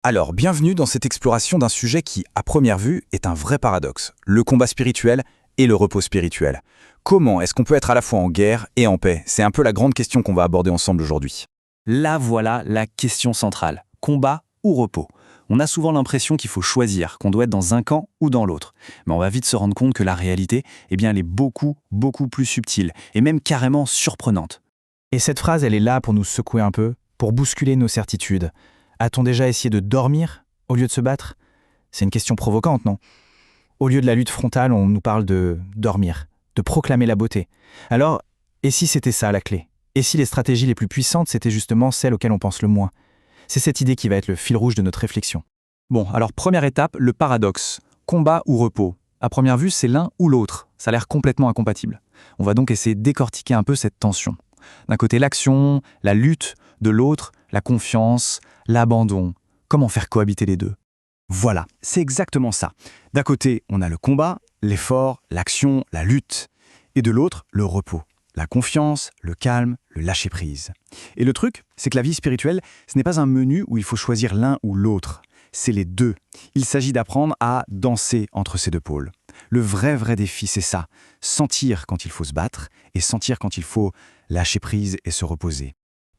Alors, bienvenue dans cette exploration d'un sujet qui, à première vue, est un vrai paradoxe, le combat spirituel et le repos spirituel. Comment est-ce qu'on peut être à la fois en guerre et en paix? C'est un peu la grande question qu'on va aborder ensemble aujourd'hui. Là voilà la question centrale. Combat ou repos? On a souvent l'impression qu'il faut choisir, qu'on doit être dans un camp ou dans l'autre. Mais on va vite se rendre compte que la réalité, elle est beaucoup plus subtile, et même carrément surprenante. Et cette phrase, elle est là pour nous secouer un peu, pour bousculer nos certitudes. A-t-on déjà essayé de dormir au lieu de se battre? C'est une question provocante, non? Au lieu de la lutte frontale, on nous parle de dormir, de proclamer la beauté. Alors, et si c'était ça la clé? Et si les stratégies les plus puissantes, c'était justement celles auxquelles on pense le moins? C'est cette idée qui va être le fil rouge de notre réflexion. Bon, alors première étape, le paradoxe. Combat ou repos? À première vue, c'est l'un ou l'autre. Ça a l'air complètement incompatible. On va donc essayer de décortiquer un peu cette tension. D'un côté, l'action, la lutte, de l'autre, la confiance, l'abandon. Comment faire cohabiter les deux? Voilà, c'est exactement ça. D'un côté, on a le combat, l'effort, l'action, la lutte. Et de l'autre, le repos. La confiance, le calme, le lâcher-prise. Et le truc, c'est que la vie spirituelle, ce n'est pas un menu où il faut choisir l'un ou l'autre. C'est les deux. Il s'agit d'apprendre à danser entre ces deux pôles. Le vrai défi, c'est ça. Sentir quand il faut se battre et sentir quand il faut lâcher prise et se reposer.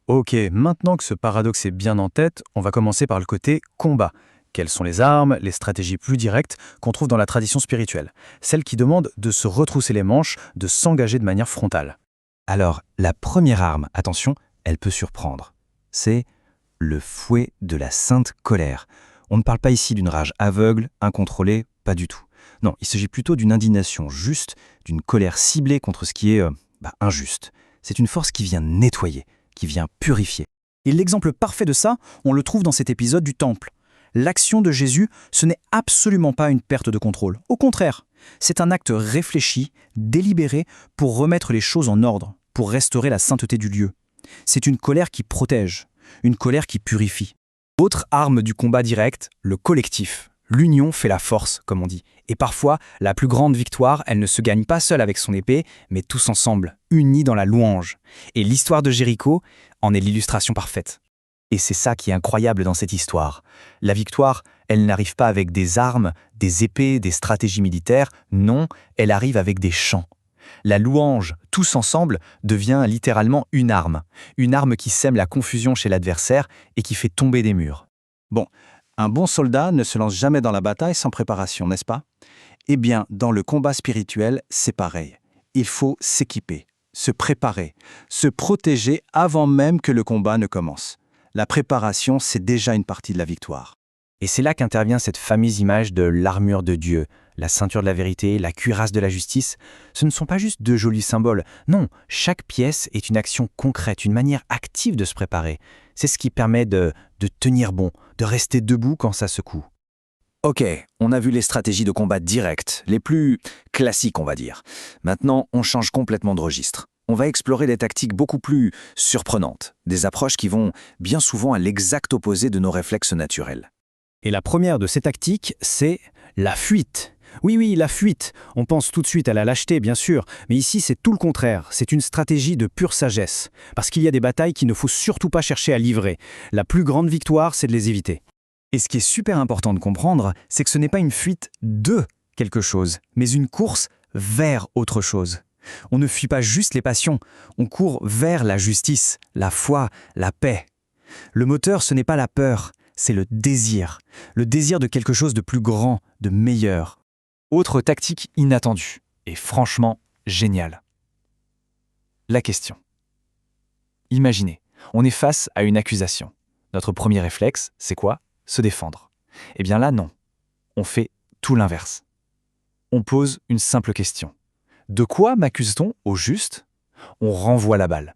Ok, maintenant que ce paradoxe est bien en tête, on va commencer par le côté combat. Quelles sont les armes, les stratégies plus directes qu'on trouve dans la tradition spirituelle? Celles qui demandent de se retrousser les manches, de s'engager de manière frontale. Alors, la première arme, attention, elle peut surprendre. C'est le fouet de la sainte colère. On ne parle pas ici d'une rage aveugle, incontrôlée, pas du tout. Non, il s'agit plutôt d'une indignation juste, d'une colère ciblée contre ce qui est injuste. C'est une force qui vient nettoyer, qui vient purifier. Et l'exemple parfait de ça, on le trouve dans cet épisode du Temple. L'action de Jésus, ce n'est absolument pas une perte de contrôle. Au contraire, c'est un acte réfléchi, délibéré, pour remettre les choses en ordre, pour restaurer la sainteté du lieu. C'est une colère qui protège, une colère qui purifie. Autre arme du combat direct, le collectif. L'union fait la force, comme on dit. Et parfois, la plus grande victoire, elle ne se gagne pas seule avec son épée, mais tous ensemble, unis dans la louange. Et l'histoire de Jéricho en est l'illustration parfaite. Et c'est ça qui est incroyable dans cette histoire. La victoire, elle n'arrive pas avec des armes, des épées, des stratégies militaires. Non, elle arrive avec des chants. La louange, tous ensemble, devient littéralement une arme qui sème la confusion chez l'adversaire et qui fait tomber des murs. Bon, un bon soldat ne se lance jamais dans la bataille sans préparation, n'est-ce pas? Eh bien, dans le combat spirituel, c'est pareil. Il faut s'équiper, se préparer, se protéger avant même que le combat ne commence. La préparation, c'est déjà une partie de la victoire. Et c'est là qu'intervient cette fameuse image de l'armure de Dieu, la ceinture de la vérité, la cuirasse de la justice. Ce ne sont pas juste deux jolis symboles. Non, chaque pièce est une action concrète, une manière active de se préparer. C'est ce qui permet de tenir bon, de rester debout quand ça secoue. Ok, on a vu les stratégies de combat directes, les plus classiques on va dire. Maintenant, on change complètement de registre. On va explorer des tactiques beaucoup plus surprenantes, des approches qui vont bien souvent à l'exact opposé de nos réflexes naturels. Et la première de ces tactiques, c'est la fuite. Oui, la fuite. On pense tout de suite à la lâcheté, bien sûr, mais ici c'est tout le contraire. C'est une stratégie de pure sagesse. Parce qu'il y a des batailles qu'il ne faut surtout pas chercher à livrer. La plus grande victoire, c'est de les éviter. Et ce qui est super important de comprendre, c'est que ce n'est pas une fuite de quelque chose, mais une course vers autre chose. On ne fuit pas juste les passions, on court vers la justice, la foi, la paix. Le moteur, ce n'est pas la peur, c'est le désir de quelque chose de plus grand, de meilleur. Autre tactique inattendue, et franchement géniale. La question. Imaginez, on est face à une accusation. Notre premier réflexe, c'est quoi? Se défendre. Eh bien là, non. On fait tout l'inverse. On pose une simple question. De quoi m'accuse-t-on au juste? On renvoie la balle.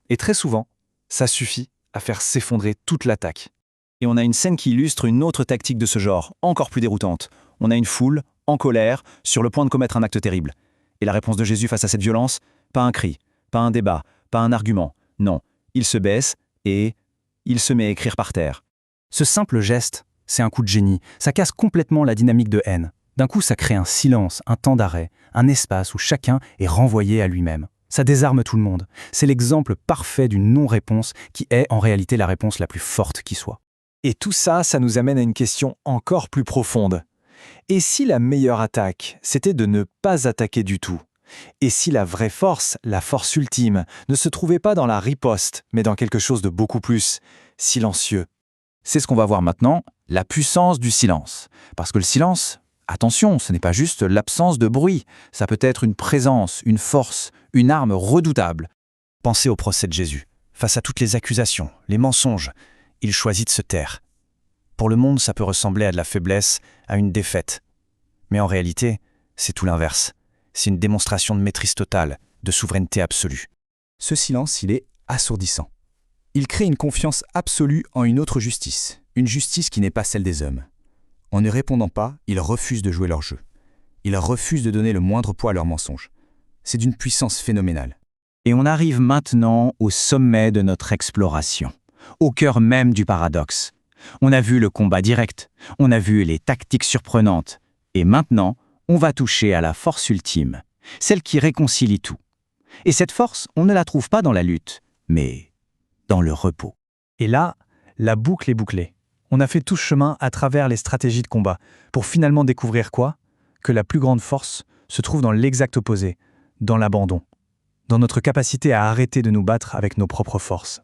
Et très souvent, ça suffit à faire s'effondrer toute l'attaque. Et on a une scène qui illustre une autre tactique de ce genre, encore plus déroutante. On a une foule, en colère, sur le point de commettre un acte terrible. Et la réponse de Jésus face à cette violence? Pas un cri, pas un débat, pas un argument. Non, il se baisse et il se met à écrire par terre. Ce simple geste, c'est un coup de génie. Ça casse complètement la dynamique de haine. D'un coup, ça crée un silence, un temps d'arrêt, un espace où chacun est renvoyé à lui-même. Ça désarme tout le monde. C'est l'exemple parfait d'une non-réponse qui est en réalité la réponse la plus forte qui soit. Et tout ça, ça nous amène à une question encore plus profonde. Et si la meilleure attaque, c'était de ne pas attaquer du tout? Et si la vraie force, la force ultime, ne se trouvait pas dans la riposte, mais dans quelque chose de beaucoup plus silencieux? C'est ce qu'on va voir maintenant, la puissance du silence. Parce que le silence, attention, ce n'est pas juste l'absence de bruit, ça peut être une présence, une force, une arme redoutable. Pensez au procès de Jésus. Face à toutes les accusations, les mensonges, il choisit de se taire. Pour le monde, ça peut ressembler à de la faiblesse, à une défaite. Mais en réalité, c'est tout l'inverse. C'est une démonstration de maîtrise totale, de souveraineté absolue. Ce silence, il est assourdissant. Il crée une confiance absolue en une autre justice, une justice qui n'est pas celle des hommes. En ne répondant pas, ils refusent de jouer leur jeu. Ils refusent de donner le moindre poids à leurs mensonges. C'est d'une puissance phénoménale. Et on arrive maintenant au sommet de notre exploration, au cœur même du paradoxe. On a vu le combat direct, on a vu les tactiques surprenantes, et maintenant, on va toucher à la force ultime, celle qui réconcilie tout. Et cette force, on ne la trouve pas dans la lutte, mais dans le repos. Et là, la boucle est bouclée. On a fait tout ce chemin à travers les stratégies de combat, pour finalement découvrir quoi? Que la plus grande force se trouve dans l'exact opposé, dans l'abandon, dans notre capacité à arrêter de nous battre avec nos propres forces.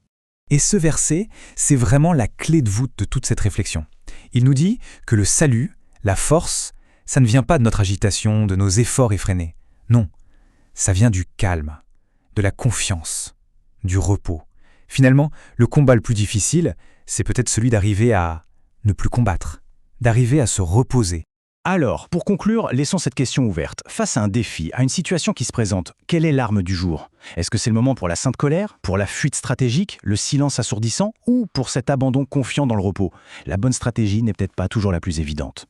Et ce verset, c'est vraiment la clé de voûte de toute cette réflexion. Il nous dit que le salut, la force, ça ne vient pas de notre agitation, de nos efforts effrénés. Non, ça vient du calme, de la confiance, du repos. Finalement, le combat le plus difficile, c'est peut-être celui d'arriver à ne plus combattre, d'arriver à se reposer. Alors, pour conclure, laissons cette question ouverte. Face à un défi, à une situation qui se présente, quelle est l'arme du jour? Est-ce que c'est le moment pour la sainte colère, pour la fuite stratégique, le silence assourdissant, ou pour cet abandon confiant dans le repos? La bonne stratégie n'est peut-être pas toujours la plus évidente.